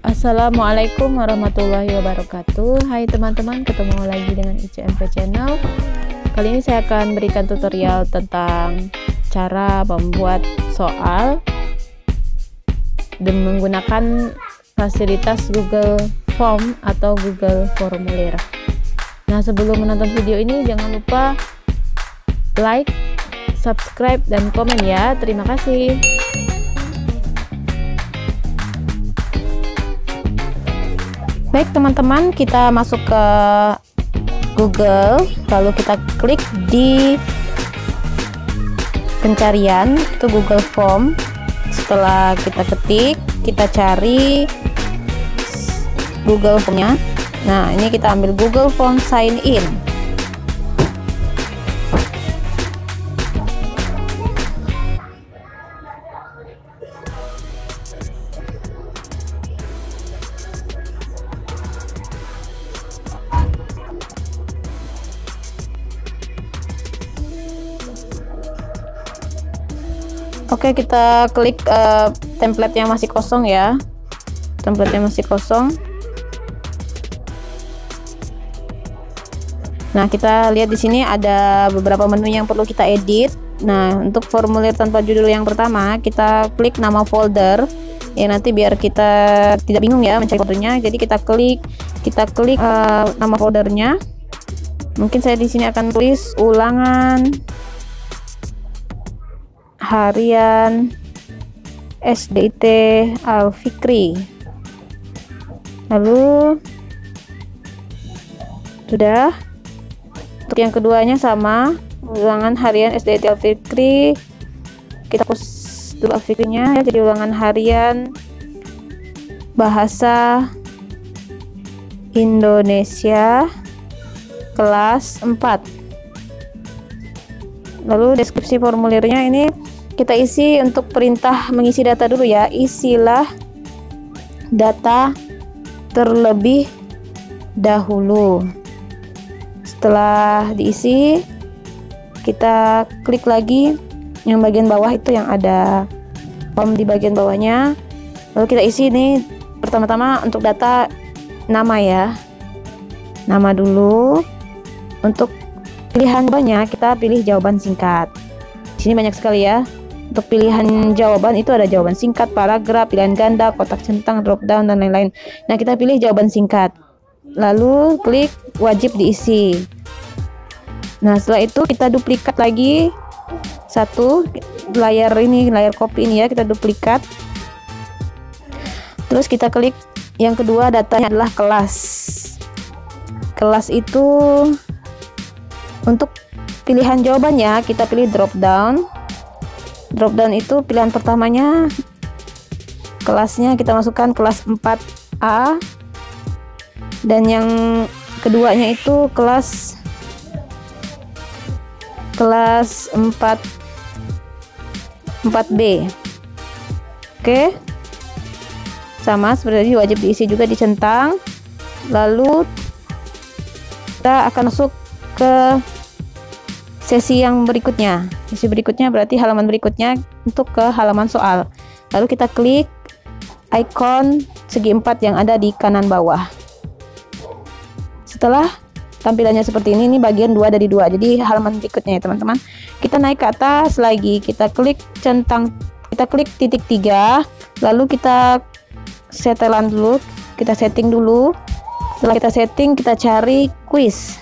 Assalamualaikum warahmatullahi wabarakatuh. Hai teman-teman, ketemu lagi dengan ICMP Channel. Kali ini saya akan berikan tutorial tentang cara membuat soal dan menggunakan fasilitas Google Form atau Google Formulir. Nah, sebelum menonton video ini jangan lupa like, subscribe, dan komen ya. Terima kasih. Baik teman-teman, kita masuk ke Google, lalu kita klik di pencarian itu Google Form. Setelah kita ketik, kita cari Google Formnya. Nah, ini kita ambil Google Form Sign In. Oke, kita klik template yang masih kosong ya. Template yang masih kosong. Nah, kita lihat di sini ada beberapa menu yang perlu kita edit. Nah, untuk formulir tanpa judul yang pertama, kita klik nama folder. Ya, nanti biar kita tidak bingung ya mencari foldernya. Jadi kita klik nama foldernya. Mungkin saya di sini akan tulis ulangan harian SDIT Al-Fikri. Lalu sudah. Untuk yang keduanya sama, ulangan harian SDIT Al-Fikri. Kita hapus dulu Al-Fikrinya ya, jadi ulangan harian bahasa Indonesia kelas 4. Lalu deskripsi formulirnya ini kita isi untuk perintah mengisi data dulu ya. Isilah data terlebih dahulu. Setelah diisi, kita klik lagi yang bagian bawah itu yang ada form di bagian bawahnya. Lalu kita isi ini pertama-tama untuk data nama ya. Nama dulu. Untuk pilihan jawabannya kita pilih jawaban singkat. Di sini banyak sekali ya. Untuk pilihan jawaban itu ada jawaban singkat, paragraf, pilihan ganda, kotak centang, drop down, dan lain-lain. Nah, kita pilih jawaban singkat. Lalu klik wajib diisi. Nah, setelah itu kita duplikat lagi satu layar ini, layar copy ini ya, kita duplikat. Terus kita klik yang kedua, datanya adalah kelas. Kelas itu untuk pilihan jawabannya kita pilih drop down. Drop down itu pilihan pertamanya kelasnya kita masukkan kelas 4A, dan yang keduanya itu kelas 4B. Oke, sama seperti tadi, wajib diisi juga dicentang. Lalu kita akan masuk ke sesi yang berikutnya. Sesi berikutnya berarti halaman berikutnya untuk ke halaman soal. Lalu kita klik icon segi 4 yang ada di kanan bawah. Setelah tampilannya seperti ini bagian 2 dari 2. Jadi halaman berikutnya ya teman-teman. Kita naik ke atas lagi, kita klik centang, kita klik titik 3, lalu kita setelan dulu, kita setting dulu. Setelah kita setting, kita cari quiz.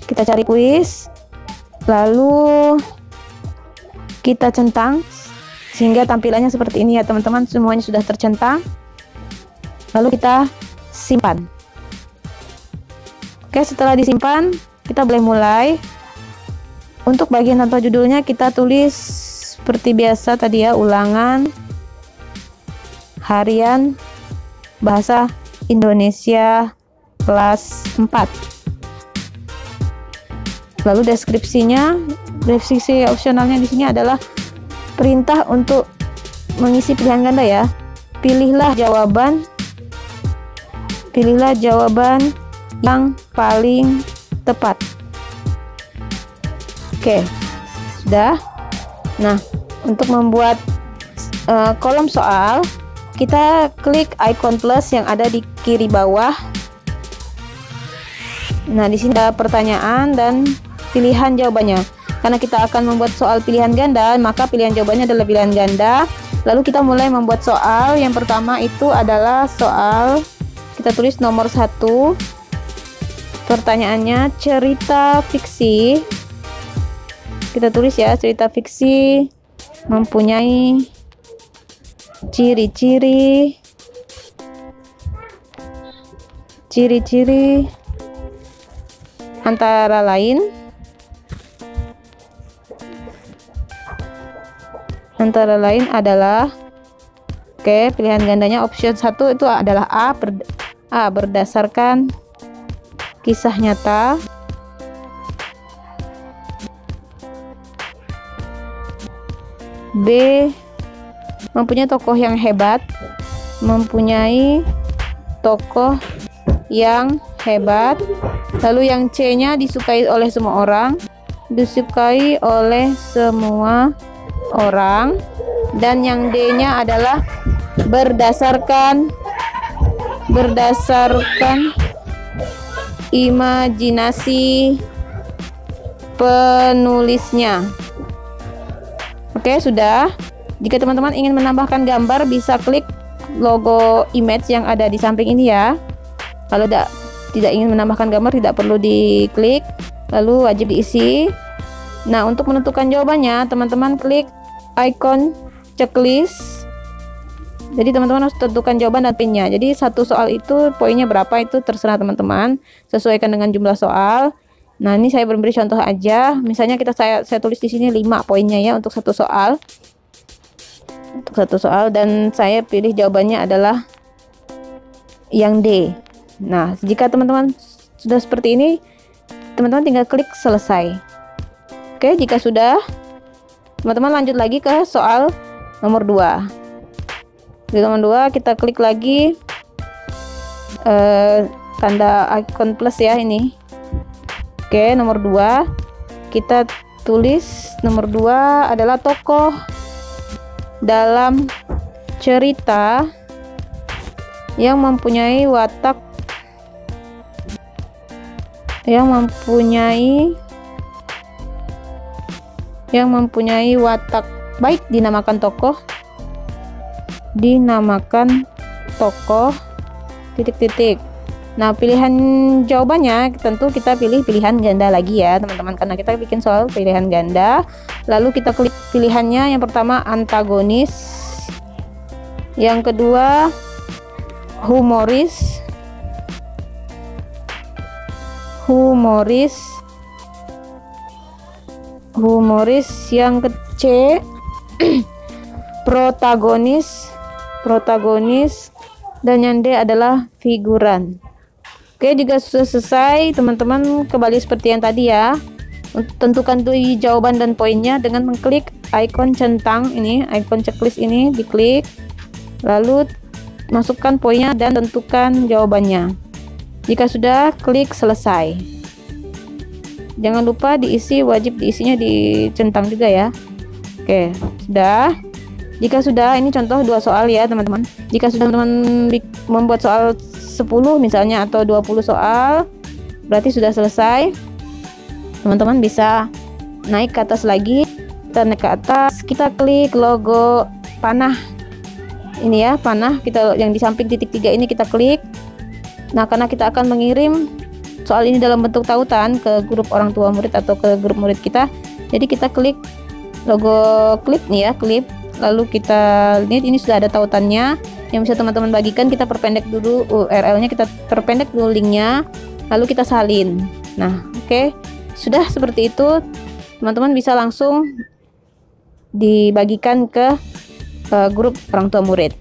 Kita cari quiz. Lalu kita centang sehingga tampilannya seperti ini ya teman-teman, semuanya sudah tercentang. Lalu kita simpan. Oke, setelah disimpan kita boleh mulai. Untuk bagian tanpa judulnya kita tulis seperti biasa tadi ya, ulangan harian bahasa Indonesia kelas 4. Lalu deskripsinya, deskripsi opsionalnya di sini adalah perintah untuk mengisi pilihan ganda ya. Pilihlah jawaban yang paling tepat. Oke, sudah. Nah, untuk membuat kolom soal kita klik icon plus yang ada di kiri bawah. Nah, di sini ada pertanyaan dan pilihan jawabannya. Karena kita akan membuat soal pilihan ganda, maka pilihan jawabannya adalah pilihan ganda. Lalu kita mulai membuat soal. Yang pertama itu adalah soal, kita tulis nomor 1. Pertanyaannya cerita fiksi. Kita tulis ya, cerita fiksi mempunyai ciri-ciri antara lain adalah, oke, pilihan gandanya option 1 itu adalah A berdasarkan kisah nyata, B mempunyai tokoh yang hebat, lalu yang C nya disukai oleh semua orang, dan yang D nya adalah berdasarkan imajinasi penulisnya. Oke, sudah. Jika teman-teman ingin menambahkan gambar, bisa klik logo image yang ada di samping ini ya. Kalau tidak ingin menambahkan gambar, tidak perlu diklik, lalu wajib diisi. Nah, untuk menentukan jawabannya, teman-teman klik icon checklist. Jadi teman-teman harus tentukan jawaban dan pinnya. Jadi satu soal itu poinnya berapa itu terserah teman-teman, sesuaikan dengan jumlah soal. Nah, ini saya memberi contoh aja. Misalnya saya tulis di sini 5 poinnya ya untuk satu soal. Dan saya pilih jawabannya adalah yang D. Nah, jika teman-teman sudah seperti ini, teman-teman tinggal klik selesai. Oke, jika sudah, teman-teman lanjut lagi ke soal nomor 2. Di nomor 2 kita klik lagi tanda icon plus ya ini. Oke, nomor 2 kita tulis nomor 2 adalah tokoh dalam cerita yang mempunyai watak baik, dinamakan tokoh titik-titik. Nah, pilihan jawabannya tentu kita pilih pilihan ganda lagi ya teman-teman, karena kita bikin soal pilihan ganda. Lalu kita klik pilihannya, yang pertama antagonis, yang kedua humoris, yang ke C protagonis, dan yang D adalah figuran. Oke, jika sudah selesai, teman-teman kembali seperti yang tadi ya. Tentukan dulu jawaban dan poinnya dengan mengklik icon centang ini, icon checklist ini diklik, lalu masukkan poinnya dan tentukan jawabannya. Jika sudah, klik selesai. Jangan lupa diisi, wajib diisinya di centang juga ya. Oke, sudah. Jika sudah, ini contoh 2 soal ya teman-teman. Jika sudah teman-teman membuat soal 10 misalnya atau 20 soal, berarti sudah selesai. Teman-teman bisa naik ke atas lagi. Kita naik ke atas, kita klik logo panah ini ya, panah kita yang di samping titik 3 ini kita klik. Nah, karena kita akan mengirim soal ini dalam bentuk tautan ke grup orang tua murid atau ke grup murid kita, jadi kita klik logo klip nih ya, klip. Lalu kita lihat ini sudah ada tautannya yang bisa teman-teman bagikan. Kita perpendek dulu URL-nya, kita perpendek dulu linknya, lalu kita salin. Nah, oke, sudah seperti itu. Teman-teman bisa langsung dibagikan ke grup orang tua murid.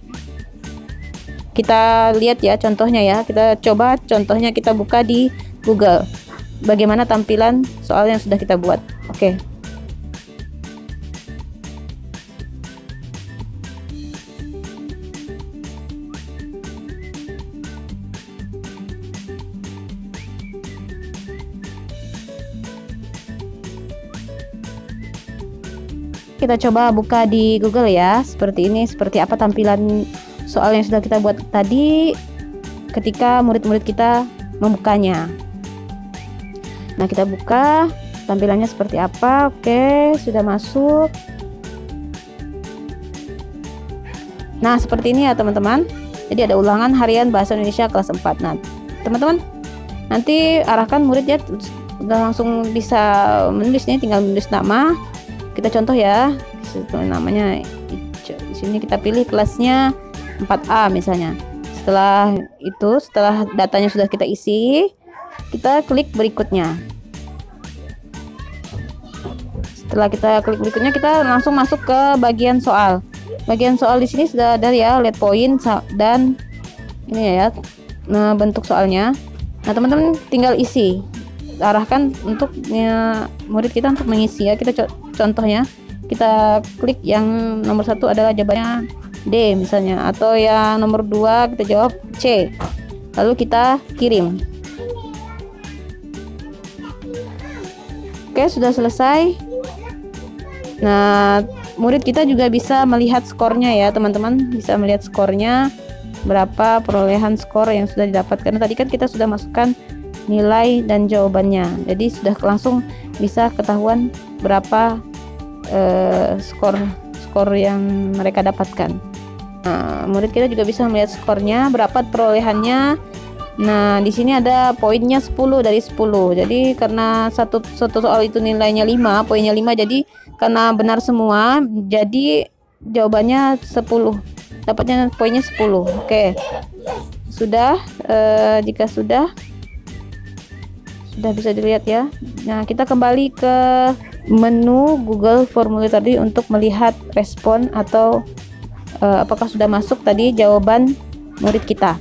Kita lihat ya contohnya ya, kita coba contohnya, kita buka di Google bagaimana tampilan soal yang sudah kita buat. Oke. Kita coba buka di Google ya, seperti ini, seperti apa tampilan soal yang sudah kita buat tadi ketika murid-murid kita membukanya. Nah, kita buka, tampilannya seperti apa. Oke, sudah masuk. Nah, seperti ini ya teman-teman. Jadi ada ulangan harian bahasa Indonesia kelas 4. Nah, teman-teman nanti arahkan muridnya udah langsung bisa menulis nih, tinggal menulis nama. Kita contoh ya. Namanya di sini kita pilih kelasnya 4A misalnya. Setelah datanya sudah kita isi, kita klik berikutnya. Setelah kita klik berikutnya, kita langsung masuk ke bagian soal. Bagian soal di sini sudah ada ya, lihat poin dan ini ya, nah, bentuk soalnya. Nah, teman-teman tinggal isi. Arahkan untuk murid kita untuk mengisi ya. Kita contohnya, kita klik yang nomor 1 adalah jawabannya D misalnya, atau yang nomor 2 kita jawab C. Lalu kita kirim. Oke, sudah selesai. Nah, murid kita juga bisa melihat skornya ya teman-teman, bisa melihat skornya berapa perolehan skor yang sudah didapatkan. Karena tadi kan kita sudah masukkan nilai dan jawabannya, jadi sudah langsung bisa ketahuan berapa skor yang mereka dapatkan. Nah, murid kita juga bisa melihat skornya, berapa perolehannya. Nah, di sini ada poinnya 10 dari 10. Jadi karena satu soal itu nilainya 5, poinnya 5, jadi karena benar semua, jadi jawabannya 10. Dapatnya poinnya 10. Oke. Sudah, jika sudah bisa dilihat ya. Nah, kita kembali ke menu Google Formulir tadi untuk melihat respon atau apakah sudah masuk tadi jawaban murid kita.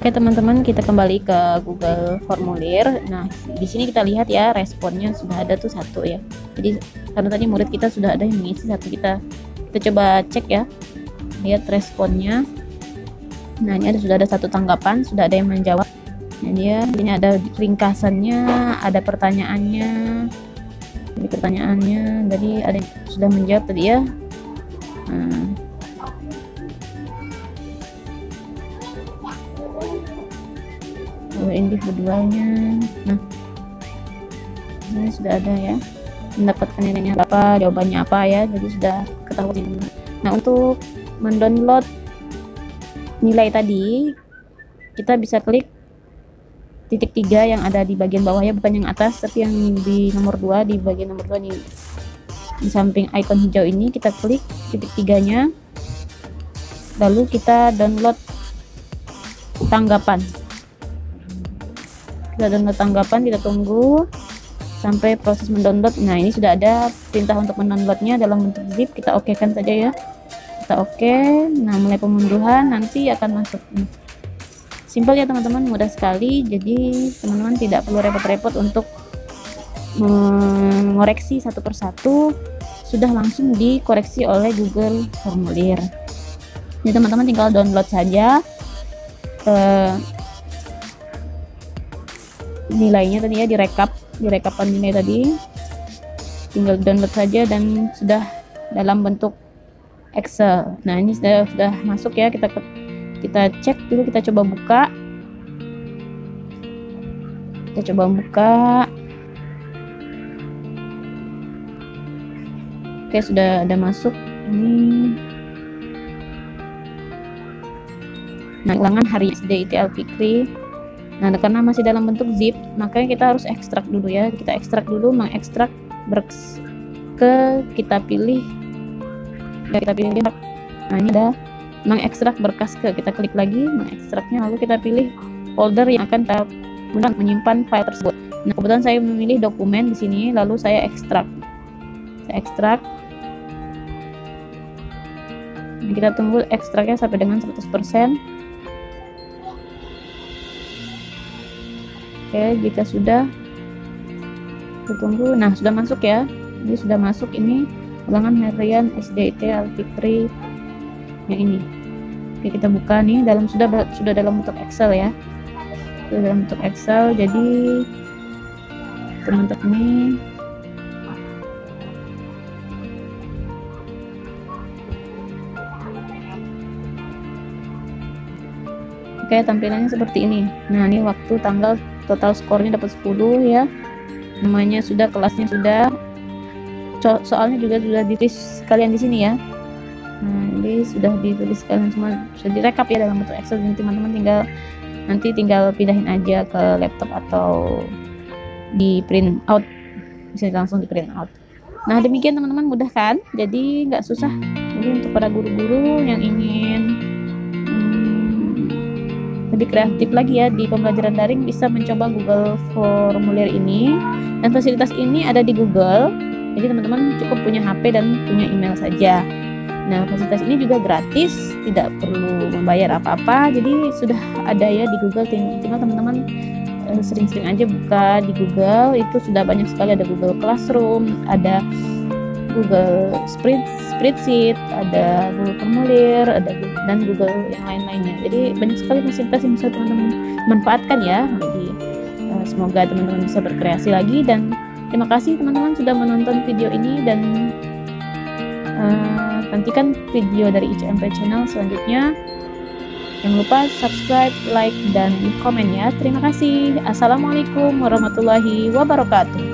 Oke teman-teman, kita kembali ke Google Formulir. Nah, di sini kita lihat ya, responnya sudah ada tuh 1 ya. Jadi karena tadi murid kita sudah ada yang mengisi 1, kita coba cek ya, lihat responnya. Nah, ini sudah ada 1 tanggapan, sudah ada yang menjawab. Nah, ini ada ringkasannya, ada pertanyaannya. Jadi pertanyaannya, jadi ada yang sudah menjawab tadi ya. Individualnya. Nah, ini sudah ada ya, mendapatkan nilainya berapa, jawabannya apa ya, jadi sudah ketahuan. Nah, untuk mendownload nilai tadi, kita bisa klik titik 3 yang ada di bagian bawah ya, bukan yang atas tapi yang di nomor 2, di bagian nomor 2 nih, di samping icon hijau ini kita klik titik 3-nya, lalu kita download tanggapan. Kita download tanggapan, kita tunggu sampai proses mendownload. Nah, ini sudah ada perintah untuk mendownloadnya dalam bentuk zip, kita oke kan saja ya, kita oke. Nah, mulai pemunduhan nanti akan masuk. Simpel ya teman-teman, mudah sekali. Jadi teman-teman tidak perlu repot-repot untuk mengoreksi satu persatu, sudah langsung dikoreksi oleh Google Formulir. Jadi teman-teman tinggal download saja nilainya tadi ya, direkapan nilai tadi, tinggal download saja dan sudah dalam bentuk Excel. Nah, ini sudah masuk ya, kita cek dulu, kita coba buka. Oke, sudah ada masuk ini. Nah, ulangan hari SD ITL Fikri. Nah, karena masih dalam bentuk zip, makanya kita harus ekstrak dulu ya. Kita ekstrak dulu, mengekstrak kita pilih. Nah, ini ada mengekstrak berkas ke, kita klik lagi mengekstraknya, lalu kita pilih folder yang akan kita menyimpan file tersebut. Nah, kebetulan saya memilih dokumen di sini, lalu saya ekstrak. Nah, kita tunggu ekstraknya sampai dengan 100%. Oke, jika sudah, kita tunggu. Nah, sudah masuk ya. Ini sudah masuk, ini ulangan harian SD ITL Fikri yang ini. Oke, kita buka nih, sudah dalam bentuk Excel ya. Sudah dalam bentuk Excel. Jadi teman-teman ini Oke, tampilannya seperti ini. Nah, ini waktu, tanggal, total skornya dapat 10 ya. Namanya sudah, kelasnya sudah. Soalnya juga sudah ditulis kalian di sini ya. Nah, ini sudah ditulis kalian semua, sudah direkap ya dalam bentuk Excel. Dan teman-teman tinggal pindahin aja ke laptop atau di print out, bisa langsung di print out. Nah, demikian teman-teman, mudah kan? Jadi nggak susah. Jadi untuk para guru-guru yang ingin lebih kreatif lagi ya di pembelajaran daring, bisa mencoba Google Formulir ini, dan fasilitas ini ada di Google. Jadi teman-teman cukup punya HP dan punya email saja. Nah, fasilitas ini juga gratis, tidak perlu membayar apa-apa. Jadi sudah ada ya di Google. Tinggal teman-teman sering-sering aja buka di Google, itu sudah banyak sekali. Ada Google Classroom, ada Google Spreadsheet, ada Google Formulir, dan Google yang lain-lainnya. Jadi banyak sekali fasilitas yang bisa teman-teman manfaatkan ya. Jadi semoga teman-teman bisa berkreasi lagi, dan terima kasih teman-teman sudah menonton video ini, dan nantikan video dari ICMP Channel selanjutnya. Jangan lupa subscribe, like, dan komen ya. Terima kasih. Assalamualaikum warahmatullahi wabarakatuh.